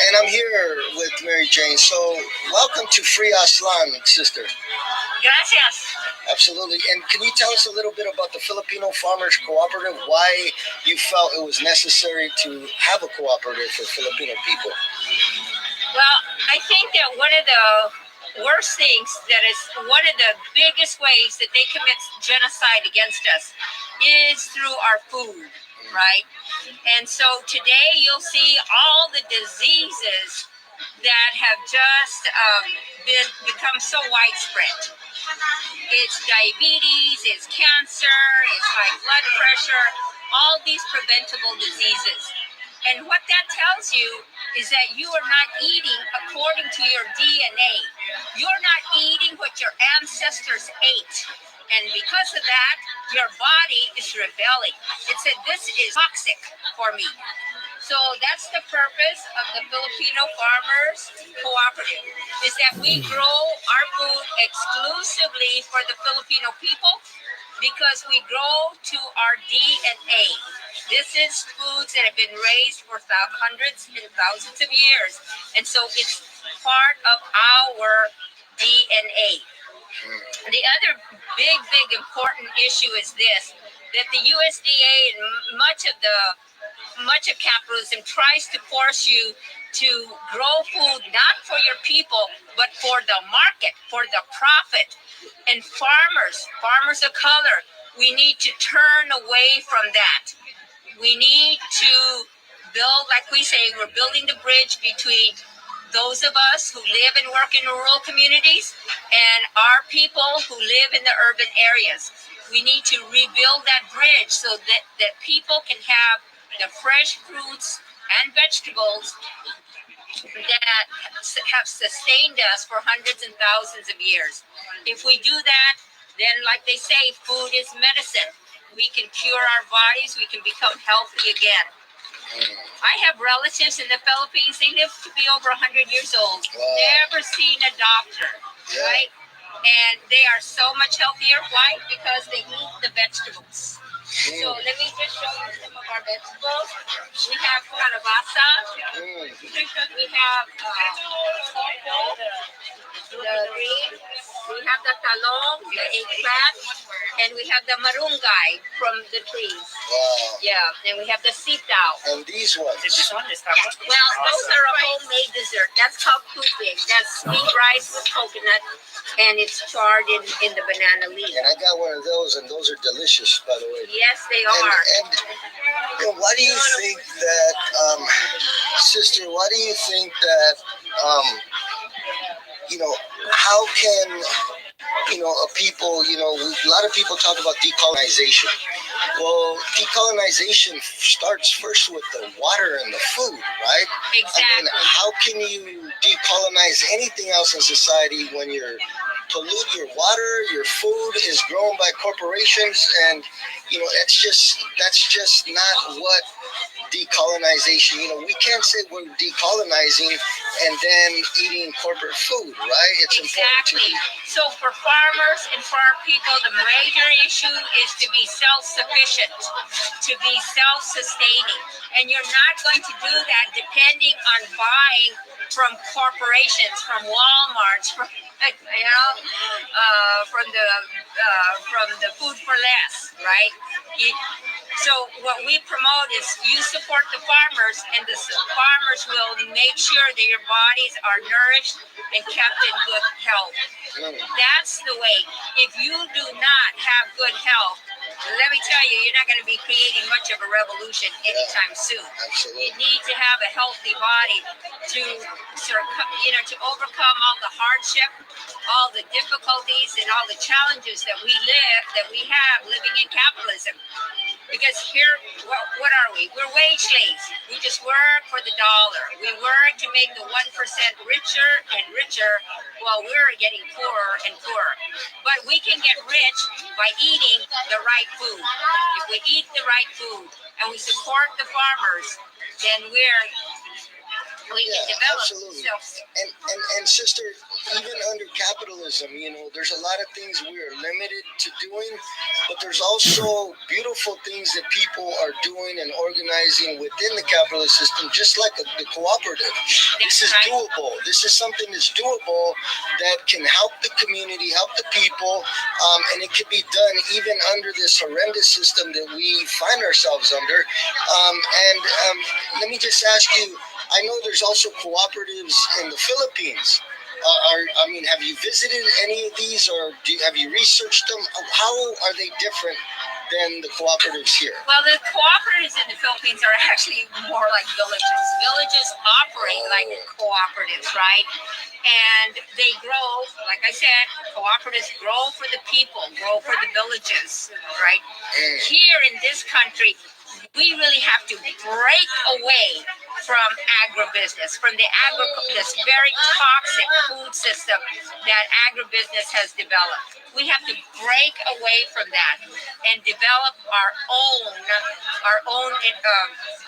And I'm here with Mary Jane. So welcome to Free Aslan, sister. Gracias. Absolutely. And can you tell us a little bit about the Filipino Farmers Cooperative, why you felt it was necessary to have a cooperative for Filipino people? Well, I think that one of the worst things, that is one of the biggest ways that they commit genocide against us, is through our food, right? And so today you'll see all the diseases that have just become so widespread. It's diabetes, it's cancer, it's high blood pressure, all these preventable diseases. And what that tells you is that you are not eating according to your DNA. You're not eating what your ancestors ate. And because of that, your body is rebelling. It said, this is toxic for me. So that's the purpose of the Filipino Farmers Cooperative, is that we grow our food exclusively for the Filipino people, because we grow to our DNA. This is foods that have been raised for hundreds and thousands of years. And so it's part of our DNA. The other big important issue is this, that the USDA and much of capitalism tries to force you to grow food not for your people, but for the market, for the profit. And farmers of color, we need to turn away from that. We need to build, like we say, we're building the bridge between those of us who live and work in rural communities and our people who live in the urban areas. We need to rebuild that bridge so that people can have the fresh fruits and vegetables that have sustained us for hundreds and thousands of years. If we do that, then like they say, food is medicine. We can cure our bodies, we can become healthy again. I have relatives in the Philippines. They live to be over 100 years old. Wow. Never seen a doctor, right? And they are so much healthier. Why? Because they eat the vegetables. So let me just show you some of our vegetables. We have calabasa. We have the green. We have the talong, the eggplant, and we have the marunggay from the trees. Wow. Yeah, and we have the sitaw. And these ones? Well, those are a homemade dessert. That's called kupig. That's sweet rice with coconut, and it's charred in the banana leaf. And I got one of those, and those are delicious, by the way. Yes, they are. And why do you think that, sister, why do you think that, how can, a people, a lot of people talk about decolonization. Well, decolonization starts first with the water and the food, right? Exactly. I mean, how can you decolonize anything else in society when you're pollute your water, your food is grown by corporations, and that's just not what decolonization. We can't say we're decolonizing and then eating corporate food, right? It's exactly. important So for farmers and farm people, the major issue is to be self-sufficient, to be self-sustaining, and you're not going to do that depending on buying from corporations, from Walmart, from from the food for less, right? So what we promote is you support the farmers, and the farmers will make sure that your bodies are nourished and kept in good health. That's the way. If you do not have good health, let me tell you, you're not going to be creating much of a revolution anytime soon. Absolutely. You need to have a healthy body to overcome all the hardship, all the difficulties, and all the challenges that we have living in capitalism. Because here, what are we? We're wage slaves. We just work for the dollar. We work to make the 1% richer and richer while we're getting poorer and poorer. But we can get rich by eating the right food. If we eat the right food and we support the farmers, then we can develop absolutely. self. And sister, even under capitalism, there's a lot of things we are limited to doing, but there's also beautiful things that people are doing and organizing within the capitalist system, just like the cooperative. This is doable. This is something that's doable that can help the community, help the people, and it can be done even under this horrendous system that we find ourselves under. Let me just ask you, I know there's also cooperatives in the Philippines. Have you visited any of these, or have you researched them? How are they different than the cooperatives here? Well, the cooperatives in the Philippines are actually more like villages. Villages operate like cooperatives, right? And they grow, like I said, cooperatives grow for the people, grow for the villages, right? Here in this country, we really have to break away from agribusiness, from this very toxic food system that agribusiness has developed. We have to break away from that and develop our own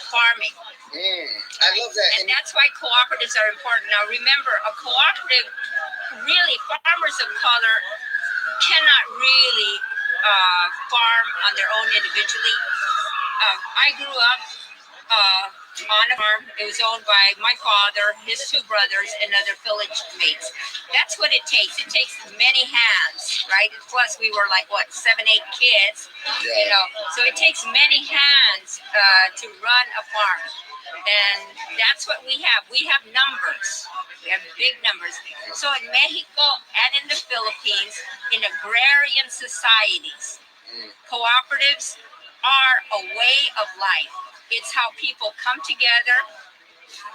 farming. I love that. And that's why cooperatives are important. Now remember, a cooperative, really, farmers of color cannot really farm on their own individually. I grew up on a farm. It was owned by my father, his two brothers, and other village mates. That's what it takes. It takes many hands, right? Plus, we were like, 7, 8 kids, So it takes many hands to run a farm. And that's what we have. We have numbers. We have big numbers. So in Mexico and in the Philippines, in agrarian societies, cooperatives are a way of life. It's how people come together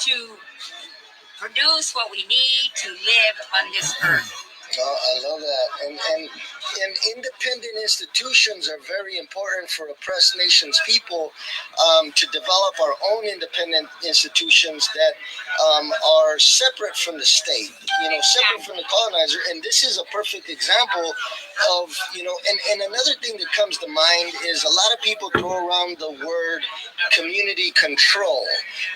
to produce what we need to live on this earth. I love that. And and independent institutions are very important for oppressed nations people, to develop our own independent institutions that are separate from the state, separate from the colonizer. And this is a perfect example of, and another thing that comes to mind is a lot of people throw around the word community control.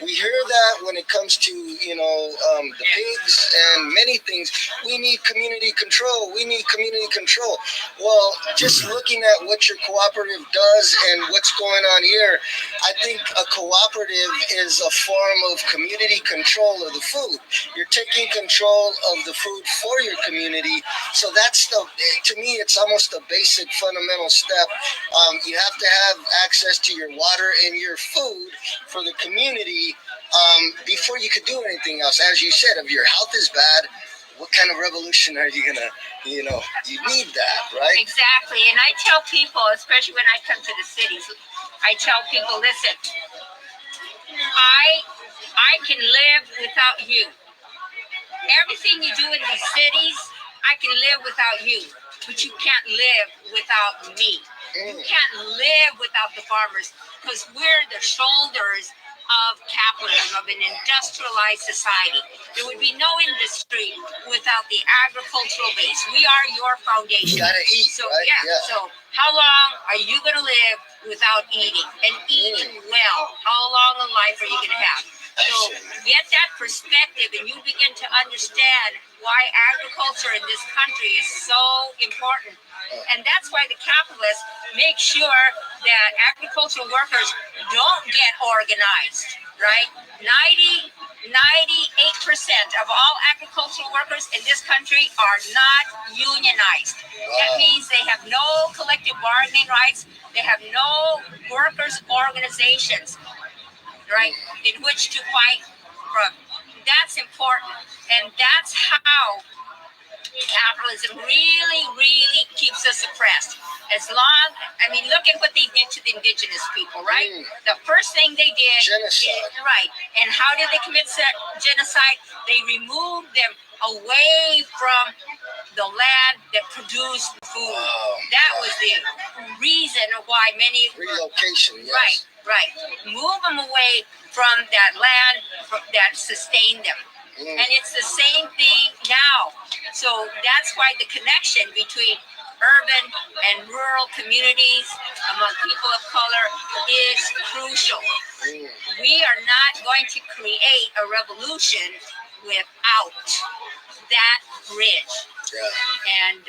We hear that when it comes to, the pigs and many things. We need community control. We need community control. Well, just looking at what your cooperative does and what's going on here, I think a cooperative is a form of community control of the food. You're taking control of the food for your community. So that's to me, it's almost a basic fundamental step. You have to have access to your water and your food for the community, before you could do anything else. As you said, if your health is bad, what kind of revolution are you gonna, you need that, right? Exactly. And I tell people, especially when I come to the cities, I tell people, listen, I can live without you. Everything you do in these cities, I can live without you, but you can't live without me. You can't live without the farmers, because we're the shoulders of capitalism, of an industrialized society. There would be no industry without the agricultural base. We are your foundation. You gotta eat, so, right? Yeah. So how long are you going to live without eating, and eating well? How long a life are you going to have? So get that perspective, and you begin to understand why agriculture in this country is so important. And that's why the capitalists make sure that agricultural workers don't get organized, right? 98% of all agricultural workers in this country are not unionized. That means they have no collective bargaining rights. They have no workers' organizations, right, in which to fight from. That's important. And that's how capitalism really, really keeps us oppressed. Look at what they did to the indigenous people, right? The first thing they did, genocide. Right. And how did they commit genocide? They removed them away from the land that produced food. That was the reason why many relocation. Yes. Right. Move them away from that land that sustained them. And it's the same thing now. So that's why the connection between urban and rural communities among people of color is crucial. We are not going to create a revolution without that bridge. Yeah. And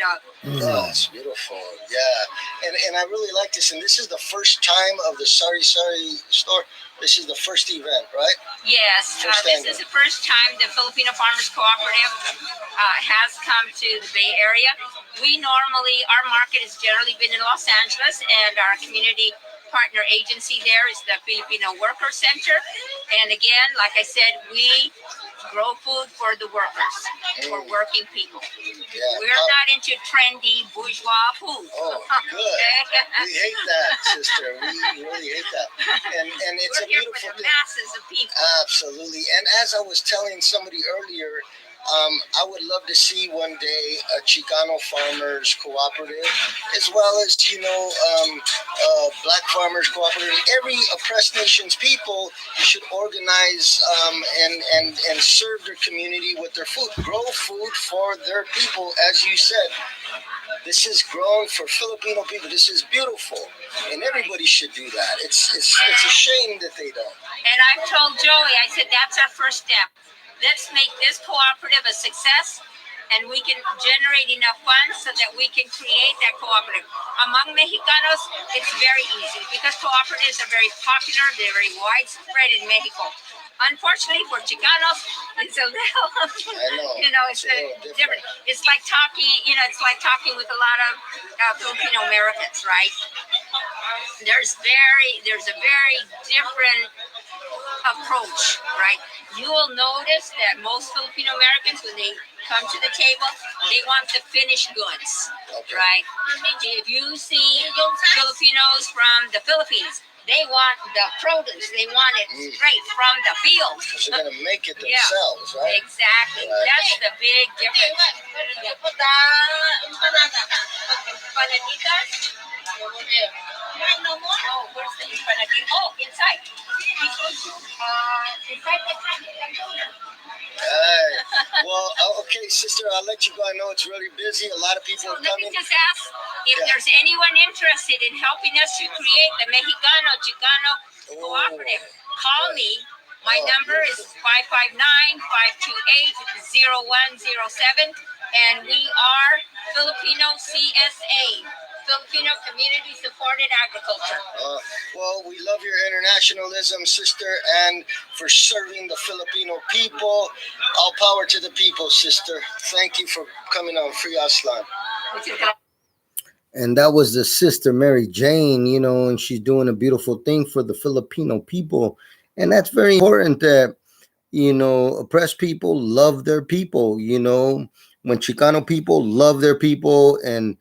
that's beautiful. Yeah. And I really like this. And this is the first time of the Sari store. This is the first event, right? Yes. This is the first time the Filipino Farmers Cooperative has come to the Bay Area. Our market has generally been in Los Angeles, and our community partner agency there is the Filipino Worker Center. And again, like I said, we grow food for the workers, for working people. Yeah. We're not into trendy bourgeois food. Oh, good. We hate that, sister. We really hate that. And it's We're a here beautiful for the thing. masses of people. Absolutely. And as I was telling somebody earlier, I would love to see one day a Chicano farmers cooperative, as well as, Black farmers cooperative. Every oppressed nation's people should organize, and serve their community with their food, grow food for their people. As you said, this is grown for Filipino people. This is beautiful, and everybody should do that. It's a shame that they don't. And I've told Joey, I said, that's our first step. Let's make this cooperative a success, and we can generate enough funds so that we can create that cooperative. Among Mexicanos, it's very easy because cooperatives are very popular. They're very widespread in Mexico. Unfortunately for Chicanos, it's a little, it's different. It's like talking with a lot of Filipino Americans, right? There's a very different approach, right? You will notice that most Filipino Americans, when they come to the table, they want the finished goods, right? If you see Filipinos from the Philippines, they want the produce. They want it straight from the field. Because they're going to make it themselves, right? Exactly. Right. That's the big difference. Panaditas? Over there. No more? Oh, where's the empanadita? Oh, inside. Inside the container. Well, okay, sister, I'll let you go. I know it's really busy. A lot of people are Let coming. me just ask if there's anyone interested in helping us to create the Mexicano Chicano Cooperative. Call me. My number is 559-528-0107, and we are Filipino CSA, Filipino Community Supported Agriculture. Well, we love your internationalism, sister, and for serving the Filipino people. All power to the people, sister. Thank you for coming on Free Aslan. And that was the sister Mary Jane, and she's doing a beautiful thing for the Filipino people. And that's very important that, oppressed people love their people, when Chicano people love their people and,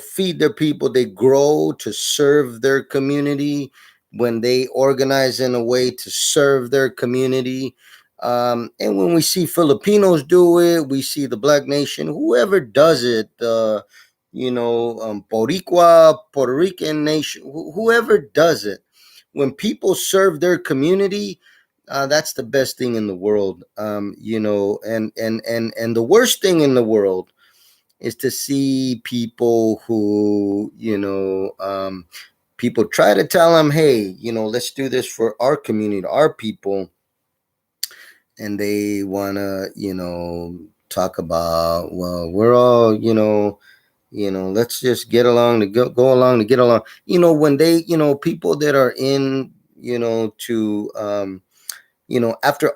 feed their people, they grow to serve their community when they organize in a way to serve their community. And when we see Filipinos do it, we see the Black nation, whoever does it, Boricua, Puerto Rican nation, whoever does it, when people serve their community, that's the best thing in the world. And the worst thing in the world is to see people who, people try to tell them, hey, let's do this for our community, our people. And they want to, talk about, well, we're all, let's just get along to go along to get along. When they, people that are in, to, after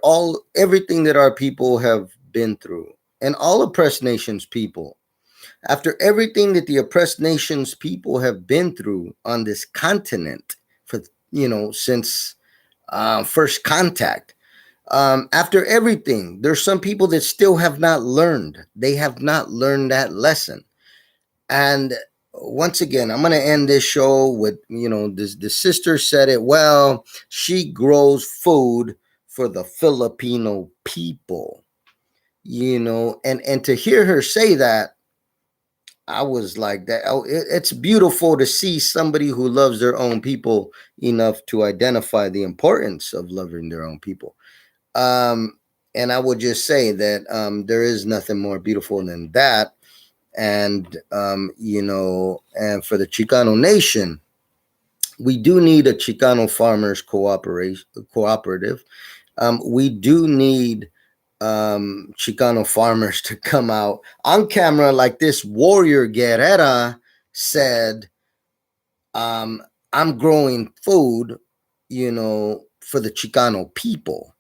everything that our people have been through, and all oppressed nations people, after everything that the oppressed nations people have been through on this continent for, since first contact, after everything, there's some people that still have not learned. They have not learned that lesson. And once again, I'm going to end this show with, the sister said it well. She grows food for the Filipino people, and to hear her say that, I was like that. Oh, it's beautiful to see somebody who loves their own people enough to identify the importance of loving their own people. And I would just say that there is nothing more beautiful than that. And, and for the Chicano nation, we do need a Chicano farmers cooperative. We do need Chicano farmers to come out on camera like this warrior Guerrera said, I'm growing food, for the Chicano people.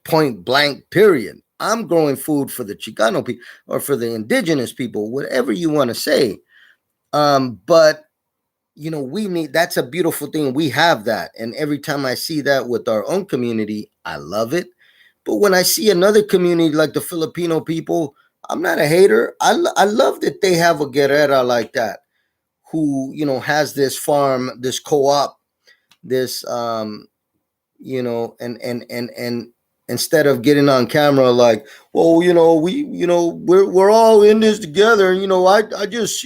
Point blank, period. I'm growing food for the Chicano people or for the indigenous people, whatever you want to say. But we need, that's a beautiful thing. We have that. And every time I see that with our own community, I love it. But when I see another community like the Filipino people, I'm not a hater. I love that they have a guerrera like that who, has this farm, this co-op, this, and instead of getting on camera like, well, we're all in this together. I just,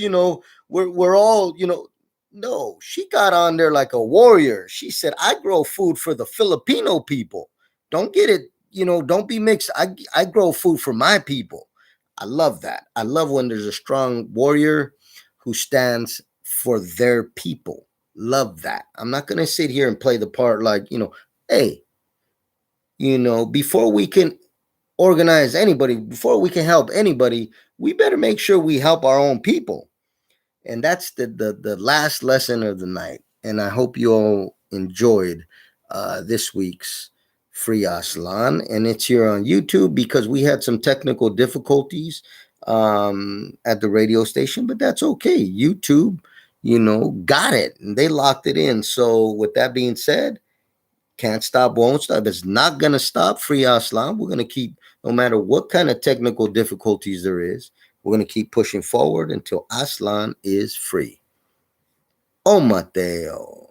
we're all, no, she got on there like a warrior. She said, I grow food for the Filipino people. Don't get it, don't be mixed. I grow food for my people. I love that. I love when there's a strong warrior who stands for their people. Love that. I'm not going to sit here and play the part like, hey, before we can organize anybody, before we can help anybody, we better make sure we help our own people. And that's the last lesson of the night. And I hope you all enjoyed this week's Free Aslan. And it's here on YouTube because we had some technical difficulties at the radio station, but that's okay. YouTube, got it. And they locked it in. So with that being said, can't stop, won't stop. It's not going to stop Free Aslan. We're going to keep, no matter what kind of technical difficulties there is, we're going to keep pushing forward until Aslan is free. Oh, Mateo.